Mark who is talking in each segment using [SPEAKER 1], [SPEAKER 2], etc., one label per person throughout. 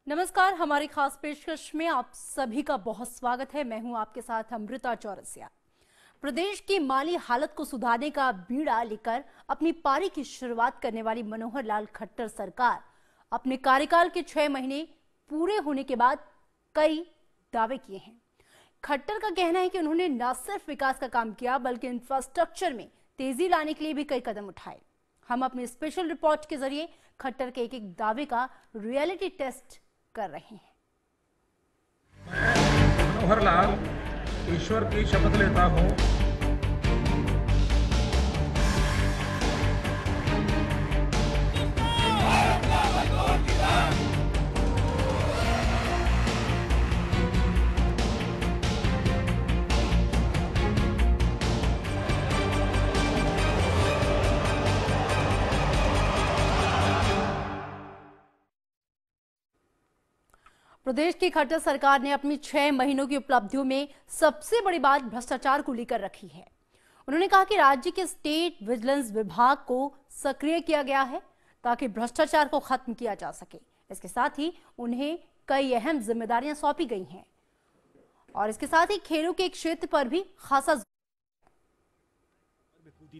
[SPEAKER 1] नमस्कार, हमारी खास पेशकश में आप सभी का बहुत स्वागत है। मैं हूं आपके साथ अमृता चौरसिया। प्रदेश की माली हालत को सुधारने का बीड़ा लेकर अपनी पारी की शुरुआत करने वाली मनोहर लाल खट्टर सरकार अपने कार्यकाल के 6 महीने पूरे होने के बाद कई दावे किए हैं। खट्टर का कहना है कि उन्होंने न सिर्फ विकास का काम किया बल्कि इंफ्रास्ट्रक्चर में तेजी लाने के लिए भी कई कदम उठाए। हम अपनी स्पेशल रिपोर्ट के जरिए खट्टर के एक एक दावे का रियलिटी टेस्ट कर रहे हैं।
[SPEAKER 2] मनोहर लाल ईश्वर की शपथ लेता हूं
[SPEAKER 1] प्रदेश की खट्टर सरकार ने अपनी 6 महीनों की उपलब्धियों में सबसे बड़ी बात भ्रष्टाचार को लेकर रखी है। उन्होंने कहा कि राज्य के स्टेट विजिलेंस विभाग को सक्रिय किया गया है ताकि भ्रष्टाचार को खत्म किया जा सके। इसके साथ ही उन्हें कई अहम जिम्मेदारियां सौंपी गई हैं और इसके साथ ही खेलों के क्षेत्र पर भी खासा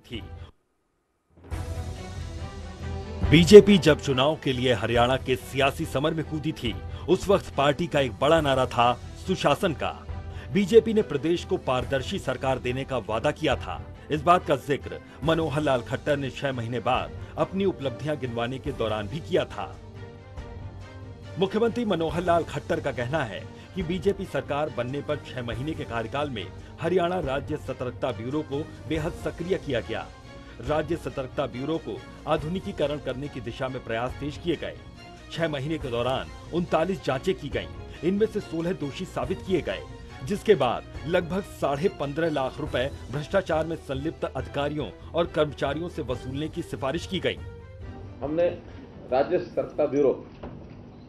[SPEAKER 3] थी। बीजेपी जब चुनाव के लिए हरियाणा के सियासी समर में कूदी थी, उस वक्त पार्टी का एक बड़ा नारा था सुशासन का। बीजेपी ने प्रदेश को पारदर्शी सरकार देने का वादा किया था। इस बात का जिक्र मनोहर लाल खट्टर ने 6 महीने बाद अपनी उपलब्धियां गिनवाने के दौरान भी किया था। मुख्यमंत्री मनोहर लाल खट्टर का कहना है कि बीजेपी सरकार बनने पर 6 महीने के कार्यकाल में हरियाणा राज्य सतर्कता ब्यूरो को बेहद सक्रिय किया गया। राज्य सतर्कता ब्यूरो को आधुनिकीकरण करने की दिशा में प्रयास तेज किए गए। 6 महीने के दौरान 39 जांचें की गईं। इनमें से 16 दोषी साबित किए गए, जिसके बाद लगभग 15.5 लाख रुपए भ्रष्टाचार में संलिप्त अधिकारियों और कर्मचारियों से वसूलने की सिफारिश की गई।
[SPEAKER 4] हमने राज्य सतर्कता ब्यूरो,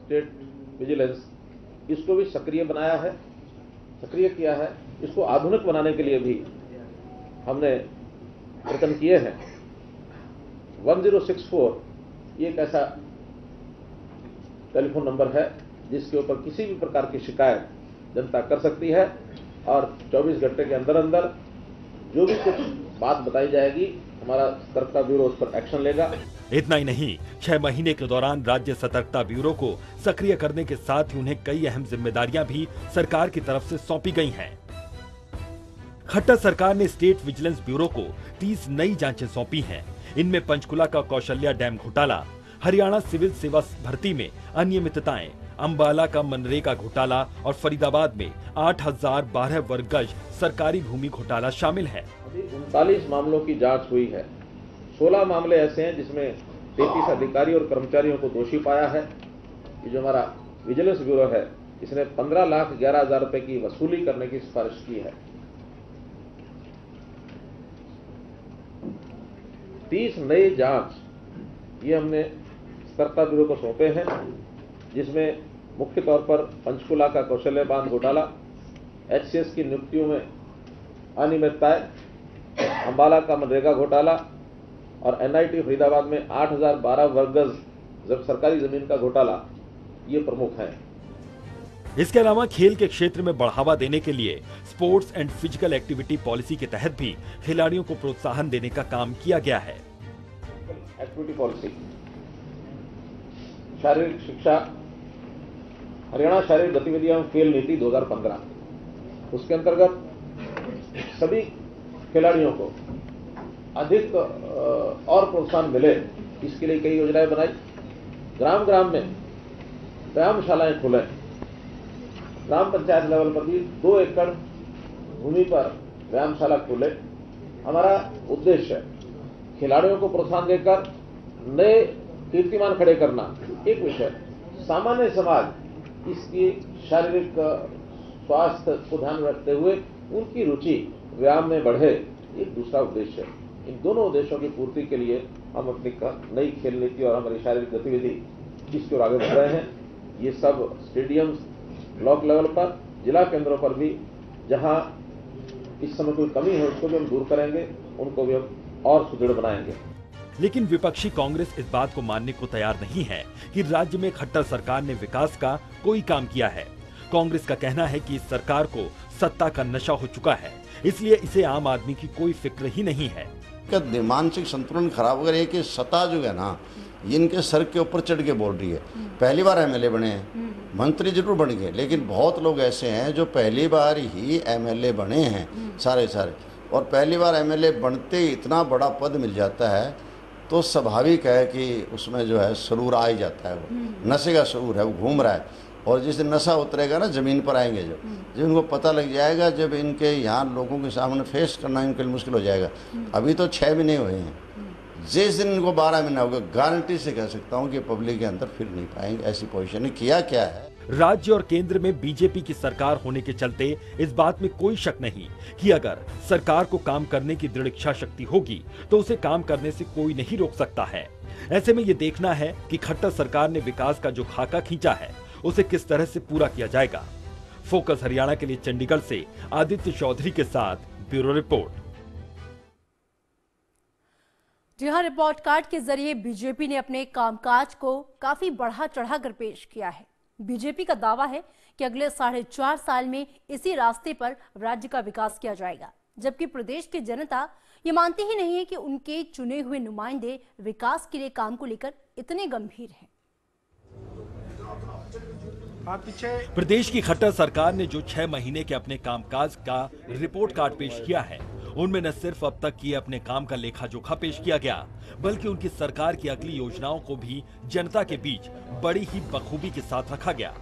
[SPEAKER 4] स्टेट विजिलेंस, इसको भी सक्रिय बनाया है, सक्रिय किया है। इसको आधुनिक बनाने के लिए भी हमने प्रयत्न किए हैं। 1064 ये एक ऐसा टेलीफोन नंबर है जिसके ऊपर किसी भी प्रकार की शिकायत जनता कर सकती है और 24 घंटे के अंदर अंदर जो भी कुछ बात बताई जाएगी, हमारा सतर्कता ब्यूरो उस पर एक्शन लेगा।
[SPEAKER 3] इतना ही नहीं, 6 महीने के दौरान राज्य सतर्कता ब्यूरो को सक्रिय करने के साथ ही उन्हें कई अहम जिम्मेदारियां भी सरकार की तरफ से सौंपी गई हैं। खट्टर सरकार ने स्टेट विजिलेंस ब्यूरो को 30 नई जांचें सौंपी हैं। इनमें पंचकुला का कौशल्या डैम घोटाला, हरियाणा सिविल सेवा भर्ती में अनियमितताएं, अंबाला का मनरेगा घोटाला और फरीदाबाद में 8012 वर्ग गज सरकारी भूमि घोटाला शामिल है।
[SPEAKER 4] अभी 39 मामलों की जांच हुई है। 16 मामले ऐसे हैं जिसमें 33 अधिकारी और कर्मचारियों को दोषी पाया है। ये जो हमारा विजिलेंस ब्यूरो है, इसने 15,11,000 रुपए की वसूली करने की सिफारिश की है। 30 नए जांच ये हमने सतर्कता ब्यूरो को सौंपे हैं, जिसमें मुख्य तौर पर पंचकुला का कौशल्या बांध घोटाला, HCS की नियुक्तियों में अनियमितताएं, अंबाला का मनरेगा घोटाला और NIT फरीदाबाद में 8012 वर्ग गज सरकारी जमीन का घोटाला, ये प्रमुख हैं।
[SPEAKER 3] इसके अलावा खेल के क्षेत्र में बढ़ावा देने के लिए sports and physical activity policy के तहत भी खिलाड़ियों को प्रोत्साहन देने का काम किया गया है।
[SPEAKER 4] एक्टिविटी पॉलिसी, शारीरिक शिक्षा, हरियाणा शारीरिक गतिविधियां खेल नीति 2015, उसके अंतर्गत सभी खिलाड़ियों को अधिक और प्रोत्साहन मिले, इसके लिए कई योजनाएं बनाई। ग्राम ग्राम में व्यायामशालाएं खुले, ग्राम पंचायत लेवल पर भी 2 एकड़ भूमि पर व्यायामशाला खुले। हमारा उद्देश्य खिलाड़ियों को प्रोत्साहन देकर नए कीर्तिमान खड़े करना एक विषय, सामान्य समाज इसकी शारीरिक स्वास्थ्य को ध्यान में रखते हुए उनकी रुचि व्यायाम में बढ़े, एक दूसरा उद्देश्य है। इन दोनों उद्देश्यों की पूर्ति के लिए हम अपनी नई खेल नीति और हमारी शारीरिक गतिविधि इसकी ओर आगे बढ़ रहे हैं। ये सब स्टेडियम, ब्लॉक लेवल पर, जिला केंद्रों पर भी जहां इस समय कोई कमी है उसको भी हम दूर करेंगे, उनको भी हम और सुदृढ़ बनाएंगे।
[SPEAKER 3] लेकिन विपक्षी कांग्रेस इस बात को मानने को तैयार नहीं है कि राज्य में खट्टर सरकार ने विकास का कोई काम किया है। कांग्रेस का कहना है कि इस सरकार को सत्ता का नशा हो चुका है, इसलिए इसे आम आदमी की कोई फिक्र ही नहीं है।
[SPEAKER 5] मानसिक संतुलन खराब हो गया कि सत्ता जो है ना, इनके सर के ऊपर चढ़ के बोल रही है। पहली बार एमएलए बने हैं, मंत्री जरूर बन गए, लेकिन बहुत लोग ऐसे हैं जो पहली बार ही एमएलए बने हैं सारे, और पहली बार एमएलए बनते ही इतना बड़ा पद मिल जाता है तो स्वाभाविक है कि उसमें जो है सुरूर आ ही जाता है। वो नशे का सुरूर है, वो घूम रहा है। और जिस दिन नशा उतरेगा ना, ज़मीन पर आएंगे जब इनको पता लग जाएगा, जब इनके यहाँ लोगों के सामने फेस करना इनके लिए मुश्किल हो जाएगा। अभी तो 6 महीने हुए हैं, जिस दिन इनको 12 महीना होगा, गारंटी से कह सकता हूँ कि पब्लिक के अंदर फिर नहीं पाएंगे। ऐसी पोजीशन है। किया क्या है,
[SPEAKER 3] राज्य और केंद्र में बीजेपी की सरकार होने के चलते इस बात में कोई शक नहीं कि अगर सरकार को काम करने की दृढ़ इच्छा शक्ति होगी तो उसे काम करने से कोई नहीं रोक सकता है। ऐसे में ये देखना है कि खट्टर सरकार ने विकास का जो खाका खींचा है उसे किस तरह से पूरा किया जाएगा। फोकस हरियाणा के लिए चंडीगढ़ से आदित्य चौधरी के साथ ब्यूरो रिपोर्ट।
[SPEAKER 1] जी हां, रिपोर्ट कार्ड के जरिए बीजेपी ने अपने कामकाज को काफी बढ़ा चढ़ाकर पेश किया है। बीजेपी का दावा है कि अगले 4.5 साल में इसी रास्ते पर राज्य का विकास किया जाएगा, जबकि प्रदेश की जनता ये मानती ही नहीं है कि उनके चुने हुए नुमाइंदे विकास के लिए काम को लेकर इतने गंभीर हैं।
[SPEAKER 3] प्रदेश की खट्टर सरकार ने जो 6 महीने के अपने कामकाज का रिपोर्ट कार्ड पेश किया है, उनमें न सिर्फ अब तक किए अपने काम का लेखा जोखा पेश किया गया, बल्कि उनकी सरकार की अगली योजनाओं को भी जनता के बीच बड़ी ही बखूबी के साथ रखा गया।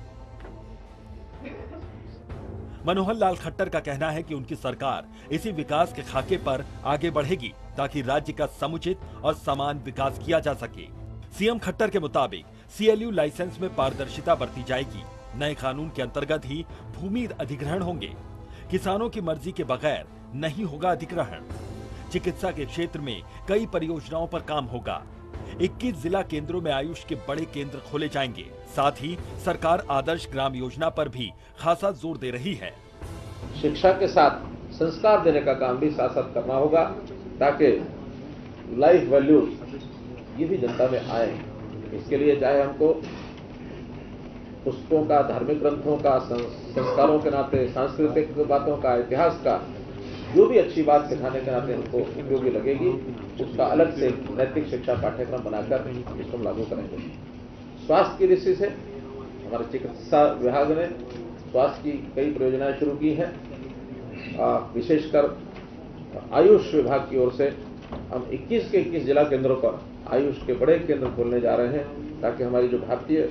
[SPEAKER 3] मनोहर लाल खट्टर का कहना है कि उनकी सरकार इसी विकास के खाके पर आगे बढ़ेगी ताकि राज्य का समुचित और समान विकास किया जा सके। सीएम खट्टर के मुताबिक सीएलयू लाइसेंस में पारदर्शिता बरती जाएगी। नए कानून के अंतर्गत ही भूमि अधिग्रहण होंगे। किसानों की मर्जी के बगैर नहीं होगा अधिग्रहण। चिकित्सा के क्षेत्र में कई परियोजनाओं पर काम होगा। 21 जिला केंद्रों में आयुष के बड़े केंद्र खोले जाएंगे। साथ ही सरकार आदर्श ग्राम योजना पर भी खासा जोर दे रही है।
[SPEAKER 4] शिक्षा के साथ संस्कार देने का काम भी साथ साथ करना होगा ताकि लाइफ वैल्यूज ये भी जनता में आए। इसके लिए चाहे हमको पुस्तकों का, धार्मिक ग्रंथों का, संस्कारों के नाते, सांस्कृतिक बातों का, इतिहास का, जो भी अच्छी बात सिखाने के नाते हमको उपयोगी लगेगी, उसका अलग से नैतिक शिक्षा पाठ्यक्रम बनाकर इसको लागू करेंगे। स्वास्थ्य की दृष्टि से हमारे चिकित्सा विभाग ने स्वास्थ्य की कई परियोजनाएं शुरू की हैं। विशेषकर आयुष विभाग की ओर से हम 21 के 21 जिला केंद्रों पर आयुष के बड़े केंद्र खोलने जा रहे हैं ताकि हमारी जो भारतीय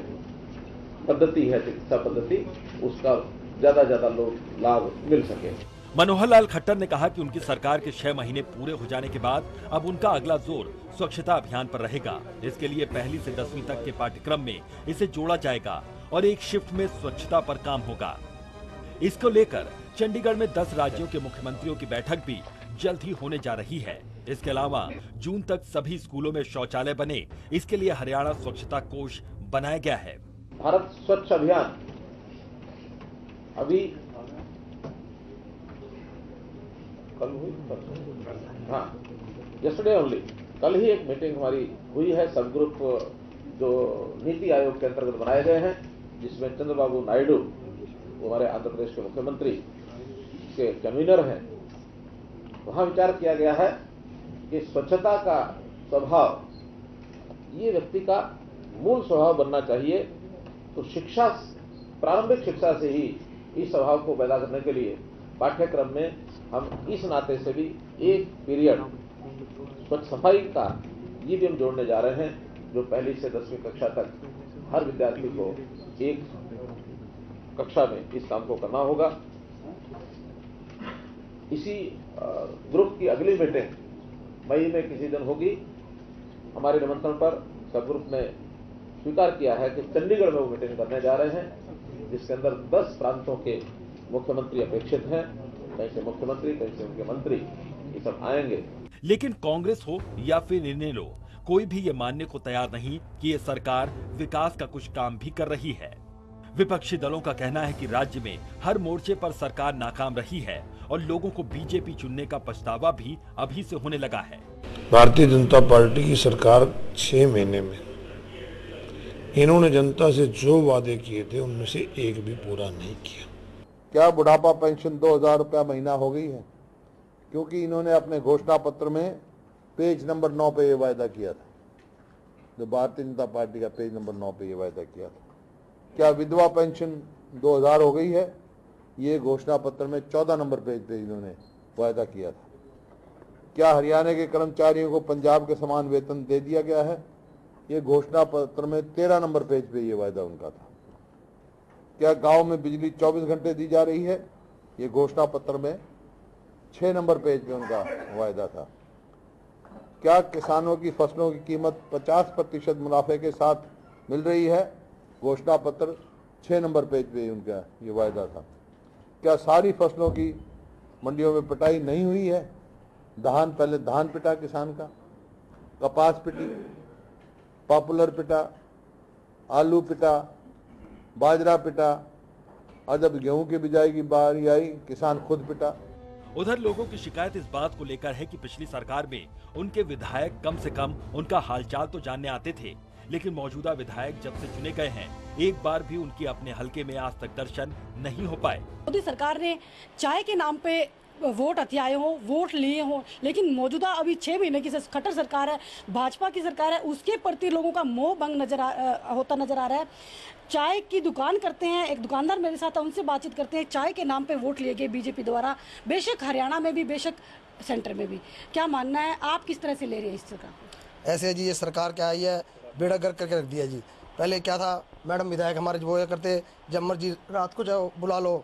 [SPEAKER 4] पद्धति है, चिकित्सा पद्धति, उसका ज्यादा लोग लाभ मिल सके।
[SPEAKER 3] मनोहर लाल खट्टर ने कहा कि उनकी सरकार के 6 महीने पूरे हो जाने के बाद अब उनका अगला जोर स्वच्छता अभियान पर रहेगा। इसके लिए 1ली से 10वीं तक के पाठ्यक्रम में इसे जोड़ा जाएगा और एक शिफ्ट में स्वच्छता पर काम होगा। इसको लेकर चंडीगढ़ में 10 राज्यों के मुख्यमंत्रियों की बैठक भी जल्द ही होने जा रही है। इसके अलावा जून तक सभी स्कूलों में शौचालय बने, इसके लिए हरियाणा स्वच्छता कोष बनाया गया है।
[SPEAKER 4] भारत स्वच्छ अभियान अभी कल हुई, यस्टरडे ओनली, कल ही एक मीटिंग हमारी हुई है। सब ग्रुप जो नीति आयोग के अंतर्गत बनाए गए हैं, जिसमें चंद्रबाबू नायडू, वो हमारे आंध्र प्रदेश के मुख्यमंत्री के कन्वीनर हैं। वहां विचार किया गया है कि स्वच्छता का स्वभाव ये व्यक्ति का मूल स्वभाव बनना चाहिए। तो शिक्षा, प्रारंभिक शिक्षा से ही इस स्वभाव को पैदा करने के लिए पाठ्यक्रम में हम इस नाते से भी एक पीरियड स्वच्छ सफाई का ये भी हम जोड़ने जा रहे हैं, जो 1ली से 10वीं कक्षा तक हर विद्यार्थी को एक कक्षा में इस काम को करना होगा। इसी ग्रुप की अगली मीटिंग मई में किसी दिन होगी। हमारे निमंत्रण पर सब ग्रुप ने स्वीकार किया है कि चंडीगढ़ में वो मीटिंग करने जा रहे हैं, जिसके अंदर 10 प्रांतों के मुख्यमंत्री अपेक्षित हैं। कहीं से मुख्यमंत्री, कहीं से उनके मंत्री, ये सब आएंगे।
[SPEAKER 3] लेकिन कांग्रेस हो या फिर इनेलो, कोई भी ये मानने को तैयार नहीं कि ये सरकार विकास का कुछ काम भी कर रही है। विपक्षी दलों का कहना है कि राज्य में हर मोर्चे पर सरकार नाकाम रही है और लोगों को बीजेपी चुनने का पछतावा भी अभी से होने लगा है।
[SPEAKER 6] भारतीय जनता पार्टी की सरकार 6 महीने में इन्होंने जनता से जो वादे किए थे उनमें से एक भी पूरा नहीं किया।
[SPEAKER 7] क्या बुढ़ापा पेंशन 2000 रुपया महीना हो गई है? क्योंकि इन्होंने अपने घोषणा पत्र में पेज नंबर 9 पे ये वायदा किया था, जो भारतीय जनता पार्टी का पेज नंबर 9 पे ये वायदा किया था। क्या विधवा पेंशन 2000 हो गई है? ये घोषणा पत्र में 14 नंबर पेज पे इन्होंने वायदा किया था। क्या हरियाणा के कर्मचारियों को पंजाब के समान वेतन दे दिया गया है? ये घोषणा पत्र में 13 नंबर पेज पे ये वायदा उनका था। क्या गांव में बिजली 24 घंटे दी जा रही है? ये घोषणा पत्र में 6 नंबर पेज पे उनका वायदा था। क्या किसानों की फसलों की कीमत 50% मुनाफे के साथ मिल रही है? घोषणा पत्र 6 नंबर पेज पे उनका ये वायदा था। क्या सारी फसलों की मंडियों में पिटाई नहीं हुई है? धान, पहले धान पिटा किसान का, कपास पिटी, पॉपुलर पिटा, आलू पिटा, बाजरा पिटा, और जब गेहूं की बिजाई की बारी आई किसान खुद पिटा।
[SPEAKER 3] उधर लोगों की शिकायत इस बात को लेकर है कि पिछली सरकार में उनके विधायक कम से कम उनका हालचाल तो जानने आते थे, लेकिन मौजूदा विधायक जब से चुने गए हैं एक बार भी उनकी अपने हलके में आज तक दर्शन नहीं हो पाए।
[SPEAKER 8] मोदी सरकार ने चाय के नाम पे वोट हथियाए हो, वोट लिए हो, लेकिन मौजूदा अभी 6 महीने की खट्टर सरकार है, भाजपा की सरकार है, उसके प्रति लोगों का मोह भंग होता नजर आ रहा है। चाय की दुकान करते हैं, एक दुकानदार मेरे साथ है, उनसे बातचीत करते हैं। चाय के नाम पे वोट लिए गए बीजेपी द्वारा, बेशक हरियाणा में भी, बेशक सेंटर में भी। क्या मानना है, आप किस तरह से ले रहे हैं इस सरकार को?
[SPEAKER 9] ऐसे जी ये सरकार क्या आई है, बेड़ा गर्क करके रख दिया जी। पहले क्या था, मैडम विधायक हमारे वो करते जब मर्जी रात को जाओ बुला लो।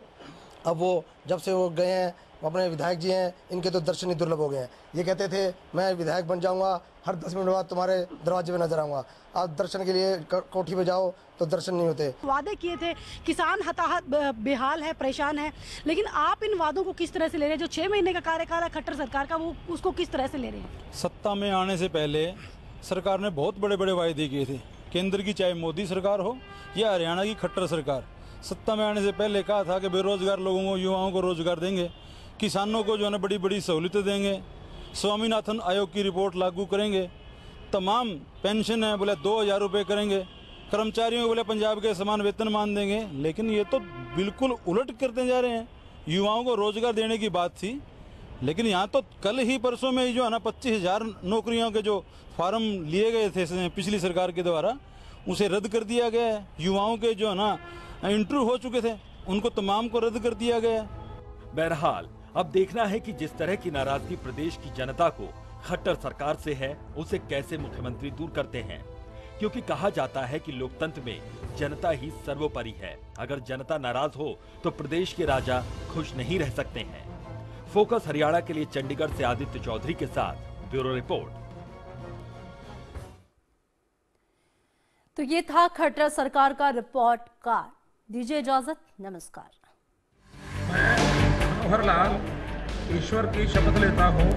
[SPEAKER 9] अब वो जब से वो गए हैं, अपने विधायक जी हैं, इनके तो दर्शन ही दुर्लभ हो गए हैं। ये कहते थे मैं विधायक बन जाऊंगा, हर 10 मिनट बाद तुम्हारे दरवाजे पे नजर आऊंगा। आप दर्शन के लिए कोठी पे जाओ तो दर्शन नहीं होते।
[SPEAKER 8] वादे किए थे, किसान हताहत बेहाल है, परेशान है, लेकिन आप इन वादों को किस तरह से ले रहे हैं? जो 6 महीने का कार्यकाल है खट्टर सरकार का, वो उसको किस तरह से ले रहे हैं?
[SPEAKER 10] सत्ता में आने से पहले सरकार ने बहुत बड़े बड़े वायदे किए थे। केंद्र की चाहे मोदी सरकार हो या हरियाणा की खट्टर सरकार, सत्ता में आने से पहले कहा था कि बेरोजगार लोगों को, युवाओं को रोजगार देंगे, किसानों को जो है ना बड़ी बड़ी सहूलियतें देंगे, स्वामीनाथन आयोग की रिपोर्ट लागू करेंगे, तमाम पेंशन है बोले 2000 रुपये करेंगे, कर्मचारियों को बोले पंजाब के समान वेतन मान देंगे। लेकिन ये तो बिल्कुल उलट करते जा रहे हैं। युवाओं को रोजगार देने की बात थी, लेकिन यहाँ तो कल ही परसों में जो है ना 25,000 नौकरियों के जो फार्म लिए गए थे पिछली सरकार के द्वारा, उसे रद्द कर दिया गया है। युवाओं के जो है ना इंटरव्यू हो चुके थे, उनको तमाम को रद्द कर दिया गया है।
[SPEAKER 3] बहरहाल अब देखना है कि जिस तरह की नाराजगी प्रदेश की जनता को खट्टर सरकार से है, उसे कैसे मुख्यमंत्री दूर करते हैं, क्योंकि कहा जाता है कि लोकतंत्र में जनता ही सर्वोपरि है। अगर जनता नाराज हो तो प्रदेश के राजा खुश नहीं रह सकते हैं। फोकस हरियाणा के लिए चंडीगढ़ से आदित्य चौधरी के साथ ब्यूरो रिपोर्ट।
[SPEAKER 1] तो ये था खट्टर सरकार का रिपोर्ट कार्ड। दीजिए इजाजत, नमस्कार।
[SPEAKER 2] मैं मनोहर लाल ईश्वर की शपथ लेता हूँ